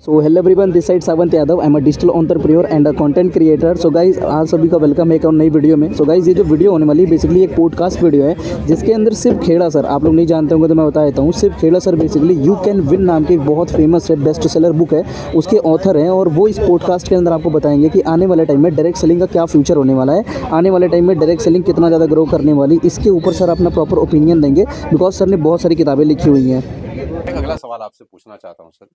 So hello everyone, this side Sawant Yadav. I am a digital entrepreneur and a content creator. So guys, आप सभी का welcome है एक और नई वीडियो में। सो गाइज, ये जो वीडियो होने वाली है बेसिकली एक पॉडकास्ट वीडियो है जिसके अंदर सिर्फ खेड़ा सर, आप लोग नहीं जानते होंगे तो मैं बता देता हूँ। सिर्फ Kheda sir basically you can win नाम की एक बहुत फेमस है, बेस्ट सेलर बुक है, उसके ऑथर हैं और वो इस पॉडकास्ट के अंदर आपको बताएंगे कि आने वाले टाइम में डायरेक्ट सेलिंग का क्या फ्यूचर होने वाला है, आने वाले टाइम में डायरेक्ट सेलिंग कितना ज़्यादा ग्रो करने वाली, इसके ऊपर सर अपना प्रॉपर ओपिनियन देंगे बिकॉज सर ने बहुत सारी किताबें लिखी हुई हैं। एक अगला सवाल आपसे पूछना चाहता हूँ सर,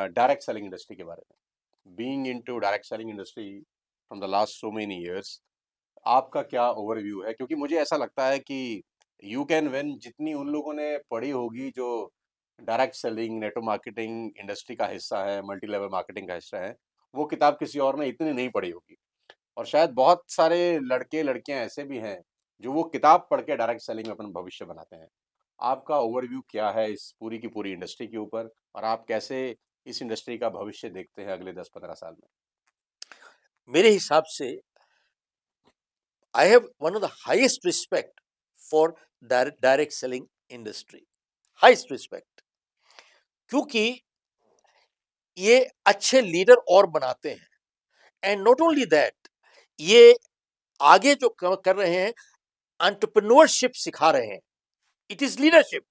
डायरेक्ट सेलिंग इंडस्ट्री के बारे में। Being into direct selling industry from the last so many years, आपका क्या ओवरव्यू है? क्योंकि मुझे ऐसा लगता है कि यू कैन विन जितनी उन लोगों ने पढ़ी होगी जो direct selling, network marketing industry का हिस्सा है, मल्टी लेवल मार्केटिंग का हिस्सा है, वो किताब किसी और ने इतनी नहीं पढ़ी होगी। और शायद बहुत सारे लड़के लड़कियां ऐसे भी हैं जो वो किताब पढ़ के डायरेक्ट सेलिंग में अपना भविष्य बनाते हैं। आपका ओवरव्यू क्या है इस पूरी की पूरी इंडस्ट्री के ऊपर, और आप कैसे इस इंडस्ट्री का भविष्य देखते हैं अगले 10-15 साल में? मेरे हिसाब से I have one of the highest respect for direct selling industry, highest respect, क्योंकि ये अच्छे लीडर और बनाते हैं। एंड नॉट ओनली दैट, ये आगे जो कर रहे हैं, एंटरप्रेन्योरशिप सिखा रहे हैं। It is leadership.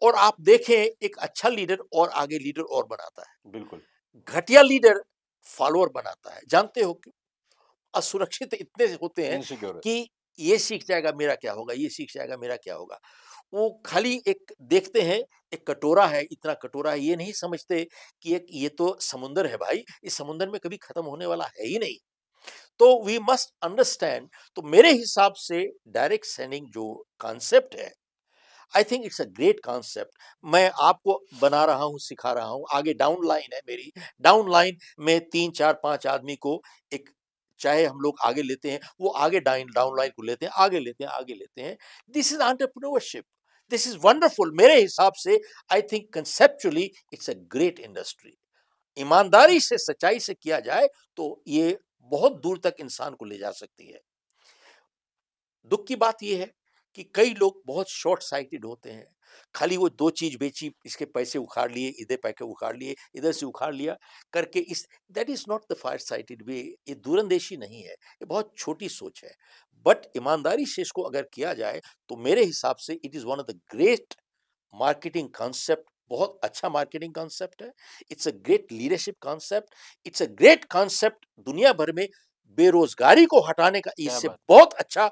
और आप देखें, एक अच्छा लीडर और आगे लीडर और बनाता है। बिल्कुल। घटिया लीडर फॉलोअर बनाता है। जानते हो कि असुरक्षित इतने होते हैं इनसिक्योर। कि ये सीख जाएगा मेरा क्या होगा, ये सीख जाएगा मेरा क्या होगा। वो खाली एक देखते हैं, एक कटोरा है, इतना कटोरा है, ये नहीं समझते कि एक ये तो समुंदर है भाई, इस समुंदर में कभी खत्म होने वाला है ही नहीं। तो वी मस्ट अंडरस्टैंड। तो मेरे हिसाब से डायरेक्ट सेलिंग जो कॉन्सेप्ट है, I think it's a great concept. मैं आपको बना रहा हूं, सिखा रहा हूं। आगे डाउन लाइन है मेरी, डाउन लाइन में 3 4 5 आदमी को एक, चाहे हम लोग आगे लेते हैं, वो आगे डाउन डाउन लाइन को लेते हैं, आगे लेते हैं, आगे लेते हैं। This is entrepreneurship. This is wonderful. मेरे हिसाब से I think conceptually it's a great industry. ईमानदारी से, सच्चाई से किया जाए तो ये बहुत दूर तक इंसान को ले जा सकती है। दुख की बात यह है कि कई लोग बहुत शॉर्ट साइटेड होते हैं। खाली वो दो चीज बेची, इसके पैसे उखाड़ लिए, इधर पैके उखाड़ लिए, इधर से उखाड़ लिया करके, इस that is not the far sighted way. ये दूरंदेशी नहीं है, ये बहुत छोटी सोच है। बट ईमानदारी से इसको अगर किया जाए तो मेरे हिसाब से it is one of the great marketing concept. बहुत अच्छा मार्केटिंग कॉन्सेप्ट है। It's a great leadership concept. It's a great concept दुनिया भर में बेरोजगारी को हटाने का इससे बहुत अच्छा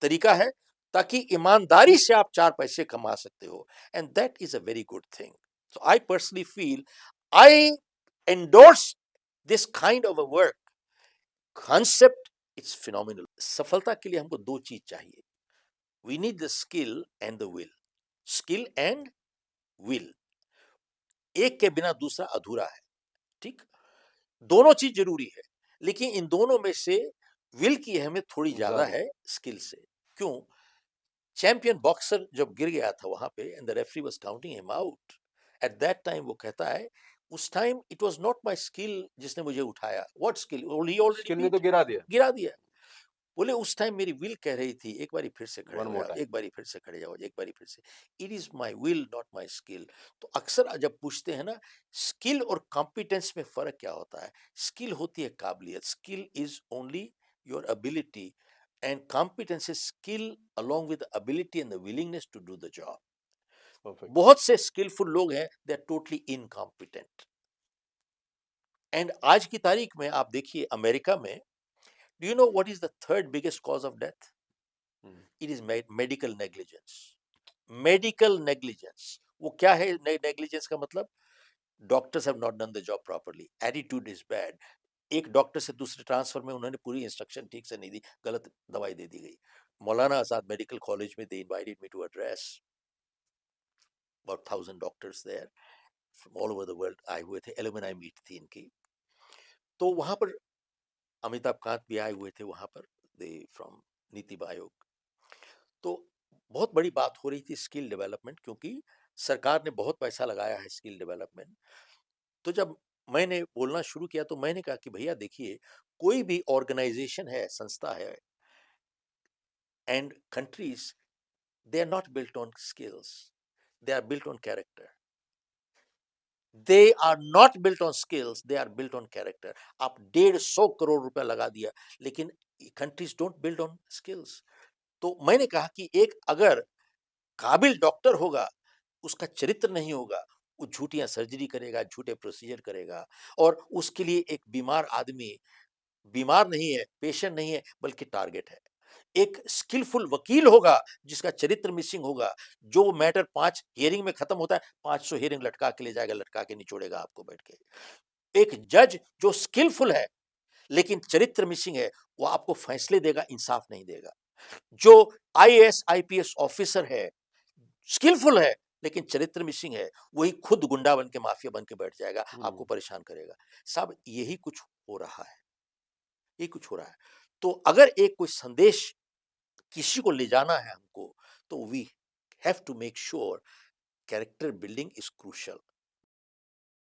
तरीका है, ताकि ईमानदारी से आप 4 पैसे कमा सकते हो। And that is a very good thing. So I personally feel, I endorse this kind of a work concept. It's phenomenal. सफलता के लिए हमको दो चीज चाहिए। We need the skill and the will. Skill and will, एक के बिना दूसरा अधूरा है। ठीक, दोनों चीज जरूरी है, लेकिन इन दोनों में से विल की अहमियत थोड़ी ज्यादा है स्किल से। क्यों? चैंपियन बॉक्सर जब गिर गया था वहां पे, and the referee was counting him out, at that time वो कहता है, उस time it was not my skill जिसने मुझे उठाया। What skill? ही ऑलरेडी तो गिरा दिया। बोले उस टाइम मेरी विल कह रही थी, एक बारी फिर से खड़े वन हो मोर जाओ, टाइम। एक बारी फिर से खड़े जाओ, एक बारी फिर से। It is my will not my skill. तो अक्सर जब पूछते हैं ना, स्किल और कॉम्पिटेंस में फर्क क्या होता है? स्किल होती है काबिलियत, skill is only your ability, and competence is skill along with ability and the willingness to do the job. Perfect. बहुत से स्किलफुल लोग हैं, they are totally incompetent. And आज की तारीख में आप देखिए, अमेरिका में, do you know what is the third biggest cause of death? It is medical negligence. Medical negligence, वो क्या है नेग्लिजेंस का मतलब? Doctors have not done the job properly, attitude is bad. एक डॉक्टर से दूसरे ट्रांसफर में उन्होंने पूरी इंस्ट्रक्शन ठीक से नहीं दी, गलत दवाई दे दी गई। मौलाना आजाद मेडिकल कॉलेज में they invited me to address, about 1000 doctors there from all over the world आए हुए थे, एलुमनाई मीट थी इनकी। तो वहां पर अमिताभ कांत भी आए हुए थे वहां पर, दे फ्रॉम नीति आयोग। तो बहुत बड़ी बात हो रही थी स्किल डेवलपमेंट, क्योंकि सरकार ने बहुत पैसा लगाया है स्किल डेवलपमेंट। तो जब मैंने बोलना शुरू किया तो मैंने कहा कि भैया देखिए, कोई भी ऑर्गेनाइजेशन है, संस्था है, and countries, they are not built on skills, they are built on character. They are not built on skills, they are built on character. आप 150 करोड़ रुपया लगा दिया, लेकिन countries don't build on skills. तो मैंने कहा कि एक अगर काबिल डॉक्टर होगा, उसका चरित्र नहीं होगा, वो झूठियां सर्जरी करेगा, झूठे प्रोसीजर करेगा, और उसके लिए एक बीमार आदमी बीमार नहीं है, पेशेंट नहीं है, बल्कि टारगेट है। एक स्किलफुल वकील होगा, जिसका चरित्र मिसिंग होगा, जो मैटर 5 हियरिंग में खत्म होता है, 500 हियरिंग लटका के ले जाएगा, लटका के निचोड़ेगा आपको बैठ के। एक जज जो स्किलफुल है, लेकिन चरित्र मिसिंग है, वो आपको फैसले देगा, इंसाफ नहीं देगा। जो आईएएस आईपीएस ऑफिसर है, स्किलफुल है, लेकिन चरित्र मिसिंग है, वही खुद गुंडा बन के, माफिया बन के बैठ जाएगा, आपको परेशान करेगा। साहब, यही कुछ हो रहा है, यही कुछ हो रहा है। तो अगर एक कोई संदेश किसी को ले जाना है हमको, तो we have to make sure character building is crucial.